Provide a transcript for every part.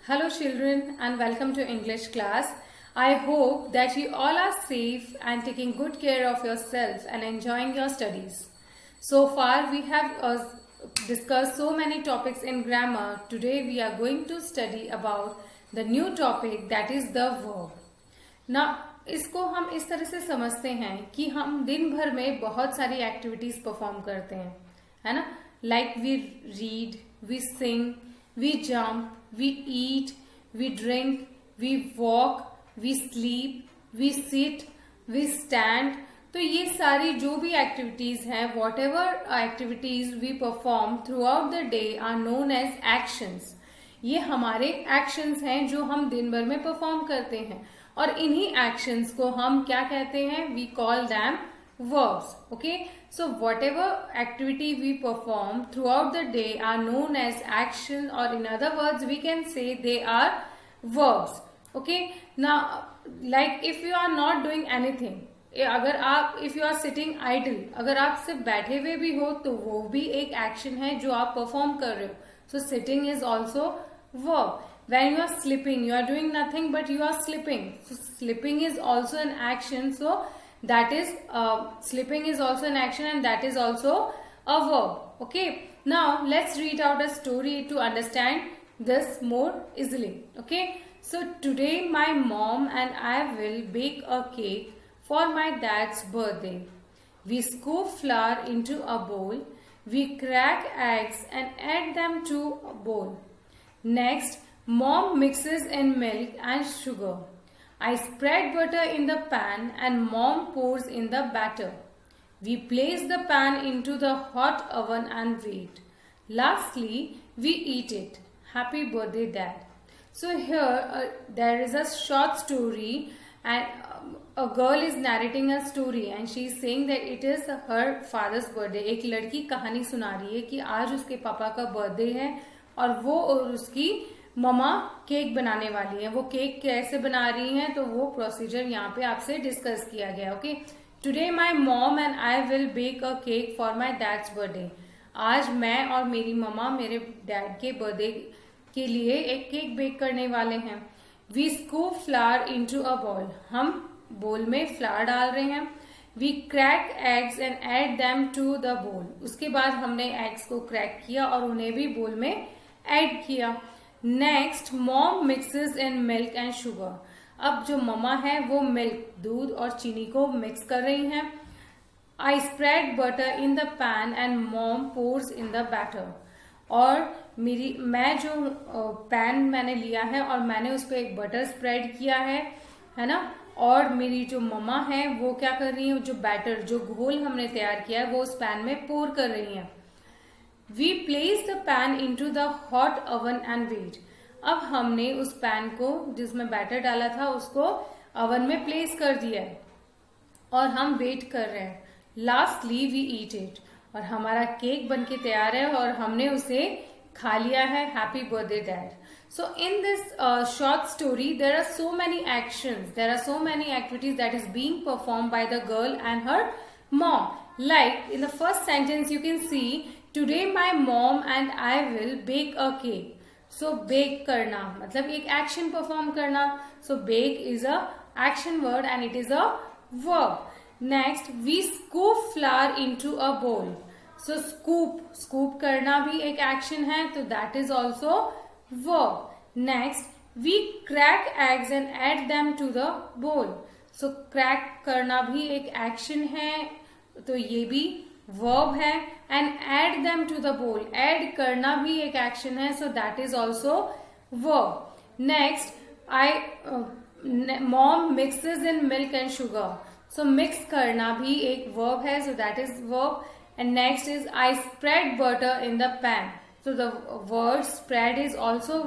Hello children and welcome to English class. I hope that you all are safe and taking good care of yourself and enjoying your studies. So far we have discussed so many topics in grammar. Today we are going to study about the new topic, that is the verb. ना इसको हम इस तरह से समझते हैं कि हम दिन भर में बहुत सारी एक्टिविटीज परफॉर्म करते हैं, है ना. Like we read, we sing, we jump, we eat, we drink, we walk, we sleep, we sit, we stand. तो ये सारी जो भी एक्टिविटीज हैं, whatever activities we perform throughout the day are known as actions. ये हमारे actions हैं जो हम दिन भर में परफॉर्म करते हैं, और इन्हीं एक्शंस को हम क्या कहते हैं? We call them verbs. Okay, so whatever activity we perform throughout the day are known as action, or in other words we can say they are verbs. Okay, now like if you are not doing anything, अगर आप if you are sitting idle, अगर आप सिर्फ बैठे हुए भी हो तो वो भी एक एक्शन है जो आप परफॉर्म कर रहे हो. So sitting is also verb. When you are sleeping, you are doing nothing but you are sleeping. So sleeping is also an action. So that is sleeping is also an action, and that is also a verb. Okay, now let's read out a story to understand this more easily. Okay, so today my mom and I will bake a cake for my dad's birthday. We scoop flour into a bowl, we crack eggs and add them to a bowl. Next, mom mixes in milk and sugar. I spread butter in the pan and mom pours in the batter. We place the pan into the hot oven and wait. Lastly, we eat it. Happy birthday, Dad. So here there is a short story, and a girl is narrating a story and she is saying that it is her father's birthday. एक लड़की कहानी सुना रही है कि आज उसके पापा का बर्थडे है और वो और उसकी ममा केक बनाने वाली है. वो केक कैसे बना रही हैं तो वो प्रोसीजर यहाँ पे आपसे डिस्कस किया गया. Okay, today my mom and I will bake a cake for my dad's birthday. आज मैं और मेरी ममा मेरे डैड के बर्थडे के लिए एक केक बेक करने वाले हैं. We scoop flour into a bowl. हम बोल में फ्लावर डाल रहे हैं. We crack eggs and add them to the bowl. उसके बाद हमने एग्स को क्रैक किया और उन्हें भी बोल में ऐड किया. Next, mom mixes in milk and sugar. अब जो ममा है वो मिल्क, दूध और चीनी को मिक्स कर रही हैं. I spread butter in the pan and mom pours in the batter. और मैं जो पैन मैंने लिया है और मैंने उस पर एक बटर स्प्रेड किया है ना. और मेरी जो ममा है वो क्या कर रही है? जो बैटर, जो घोल हमने तैयार किया है वो उस पैन में पोर कर रही हैं. We place the pan into the hot oven and wait. अब हमने उस पैन को जिसमें बैटर डाला था उसको ओवन में प्लेस कर दिया है और हम वेट कर रहे हैं. Lastly we eat it. और हमारा केक बनके तैयार है और हमने उसे खा लिया है. Happy birthday dad. So in this short story there are so many actions, there are so many activities that is being performed by the girl and her mom. Like in the first sentence you can see, today my mom and I will bake a cake. So bake करना मतलब एक action perform करना. So bake is a action word and it is a verb. Next, we scoop flour into a bowl. So scoop करना भी एक action है, तो that is also verb. Next, we crack eggs and add them to the bowl. So crack करना भी एक action है, तो ये भी verb है. And add them to the bowl. Add करना भी एक action है, so that is also verb. Next, mom mixes in milk and sugar. So mix करना भी एक verb है, so that is verb. And next is I spread butter in the pan. So the word spread is also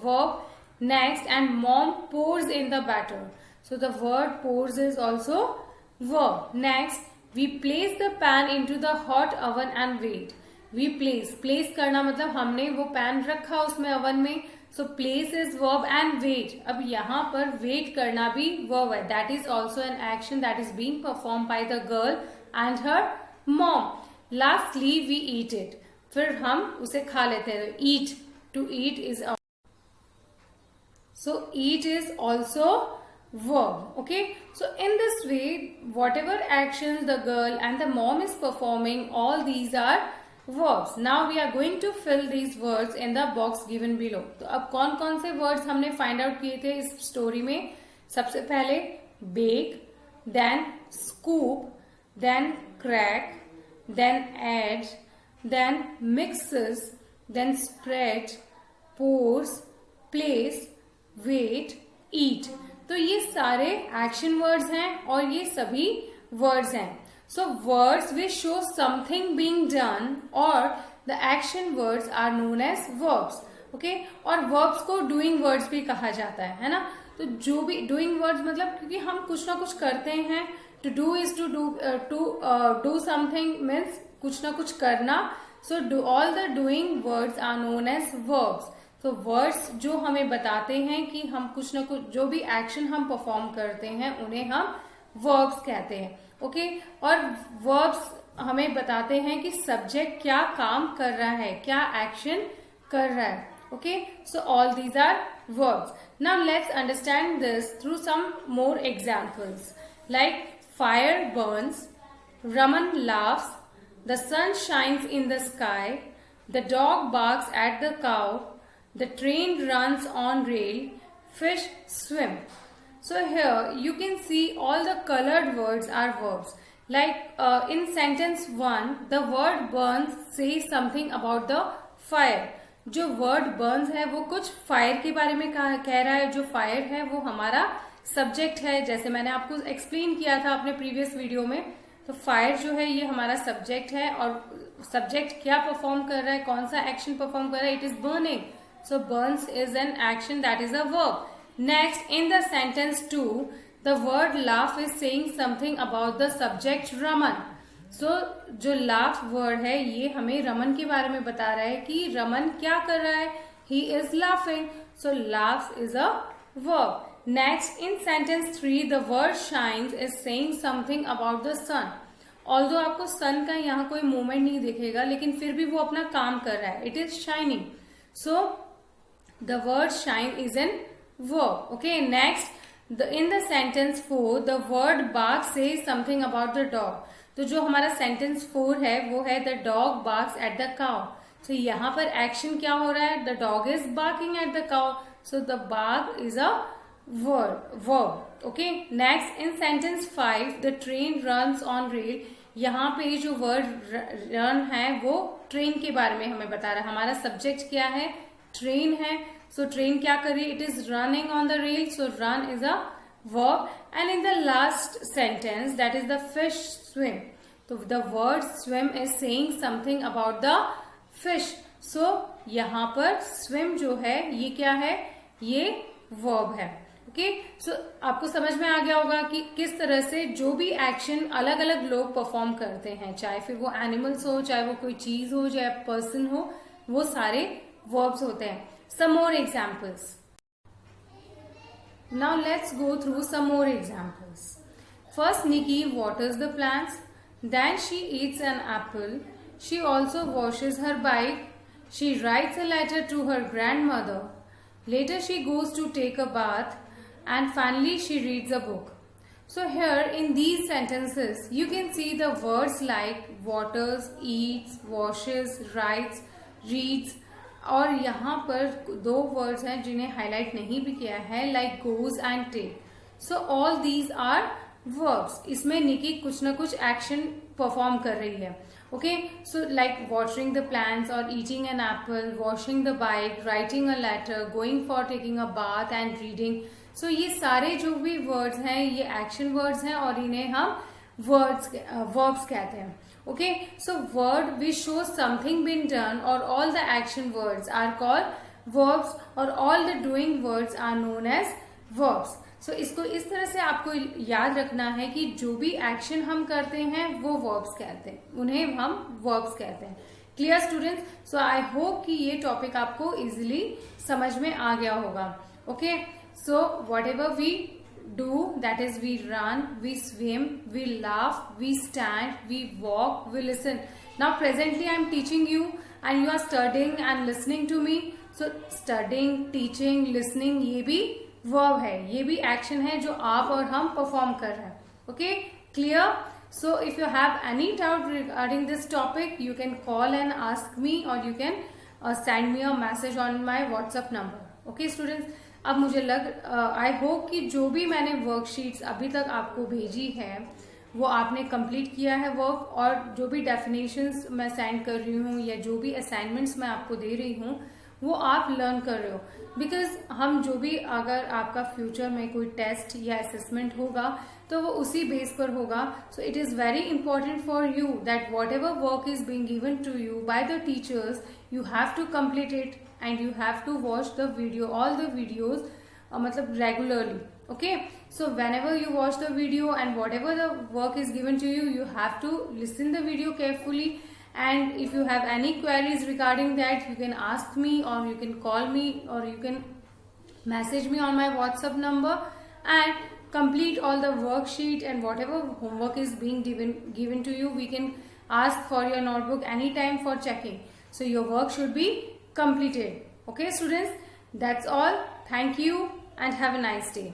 verb. Next, and mom pours in the batter. So the word pours is also verb. Next, we place the pan into the hot oven and wait. We place करना मतलब हमने वो pan रखा उसमें oven में. So place is verb and wait. अब यहाँ पर wait करना भी verb है. That is also an action that is being performed by the girl and her mom. Lastly, we eat it. फिर हम उसे खा लेते हैं. Eat, to eat is a So eat is also verb. Okay, so in this way whatever actions the girl and the mom is performing, all these are verbs. Now we are going to fill these words in the box given below. तो अब कौन कौन से words हमने find out किए थे इस story में? सबसे पहले bake, then scoop, then crack, then add, then mixes, then spread, pours, place, wait, eat. तो ये सारे एक्शन वर्ड्स हैं और ये सभी वर्ड्स हैं. So words which show something being done और the action words are known as verbs. Okay, और वर्ब्स को डूइंग वर्ड्स भी कहा जाता है ना. तो जो भी डूइंग वर्ड्स मतलब क्योंकि हम कुछ ना कुछ करते हैं. To do is to do something means कुछ ना कुछ करना. So all the doing words are known as verbs. तो वर्ड्स जो हमें बताते हैं कि हम कुछ ना कुछ जो भी एक्शन हम परफॉर्म करते हैं उन्हें हम वर्ब्स कहते हैं. ओके, और वर्ब्स हमें बताते हैं कि सब्जेक्ट क्या काम कर रहा है, क्या एक्शन कर रहा है. Okay, so all these are verbs. Now let's understand this through some more examples like fire burns, Raman laughs, the sun shines in the sky, the dog barks at the cow, the train runs on rail, fish swim. So here you can see all the colored words are verbs. Like in sentence 1, the word burns says something about the fire. जो word burns है वो कुछ fire के बारे में कह रहा है. जो fire है वो हमारा subject है, जैसे मैंने आपको explain किया था अपने previous video में. तो fire जो है ये हमारा subject है और subject क्या perform कर रहा है, कौन सा action perform कर रहा है, it is burning. So burns is an action, that is a verb. Next, in the sentence 2, the word laugh is saying something about the subject Raman. So जो laugh word है ये हमें रमन के बारे में बता रहा है कि रमन क्या कर रहा है, he is laughing. So laughs is a verb. Next, in sentence 3, the word shines is saying something about the sun. Although आपको sun का यहाँ कोई movement नहीं दिखेगा लेकिन फिर भी वो अपना काम कर रहा है, it is shining. So the word shine is an verb. Okay, next, in the sentence 4, the word bark says something about the dog. तो जो हमारा sentence 4 है वो है the dog barks at the cow. So यहाँ पर action क्या हो रहा है, the dog is barking at the cow. So the bark is a verb. Okay, next, in sentence 5, the train runs on rail. यहाँ पे जो word run है वो train के बारे में हमें बता रहा है. हमारा subject क्या है, ट्रेन है. सो ट्रेन क्या कर रही है, it is running on the rail. So run is a verb. And in the last sentence that is the fish swim. तो the word swim is saying something about the fish. So यहाँ पर swim जो है ये क्या है, ये verb है. ओके, सो आपको समझ में आ गया होगा कि किस तरह से जो भी एक्शन अलग अलग लोग परफॉर्म करते हैं, चाहे फिर वो एनिमल्स हो, चाहे वो कोई चीज हो, चाहे पर्सन हो, वो सारे verbs होते हैं. Some more examples. Now let's go through some more examples. First, Nikki waters the plants. Then she eats an apple. She also washes her bike. She writes a letter to her grandmother. Later she goes to take a bath. And finally she reads a book. So here in these sentences you can see the words like waters, eats, washes, writes, reads. और यहाँ पर दो words हैं जिन्हें highlight नहीं भी किया है, like goes and take. So all these are verbs. इसमें निकी कुछ ना कुछ एक्शन परफॉर्म कर रही है. Okay, so like watering the plants और eating an apple, washing the bike, writing a letter, going for taking a bath and reading. So ये सारे जो भी वर्ड्स हैं ये एक्शन वर्ड्स हैं और इन्हें हम वर्ब्स कहते हैं. Okay, so word which shows something been done or all the action words are called verbs or all the doing words are known as verbs. So इसको इस तरह से आपको याद रखना है कि जो भी एक्शन हम करते हैं वो verbs कहते हैं, उन्हें हम verbs कहते हैं. Clear students? So I hope कि ये टॉपिक आपको इजिली समझ में आ गया होगा. Okay, so whatever we do, that is we run, we swim, we laugh, we stand, we walk, we listen. Now presently I am teaching you and you are studying and listening to me. So studying, teaching, listening ये भी verb है, ये भी action है जो आप और हम परफॉर्म कर रहे हैं. Okay, clear? So if you have any doubt regarding this topic, you can call and ask me, or you can send me a message on my WhatsApp number. Okay students, अब मुझे I hope कि जो भी मैंने worksheets अभी तक आपको भेजी है वो आपने कंप्लीट किया है वर्क, और जो भी डेफिनेशंस मैं सेंड कर रही हूँ या जो भी असाइनमेंट्स मैं आपको दे रही हूँ वो आप लर्न कर रहे हो. बिकॉज हम जो भी, अगर आपका फ्यूचर में कोई टेस्ट या असेसमेंट होगा तो वो उसी बेस पर होगा. So it is very important for you that whatever work is being given to you by the teachers, you have to complete it and you have to watch the video, all the videos, मतलब regularly. Okay, so whenever you watch the video and whatever the work is given to you, you have to listen the video carefully, and if you have any queries regarding that, you can ask me, or you can call me, or you can message me on my WhatsApp number, and complete all the worksheet and whatever homework is being given to you. We can ask for your notebook anytime for checking. So your work should be completed. Okay students, that's all. Thank you and have a nice day.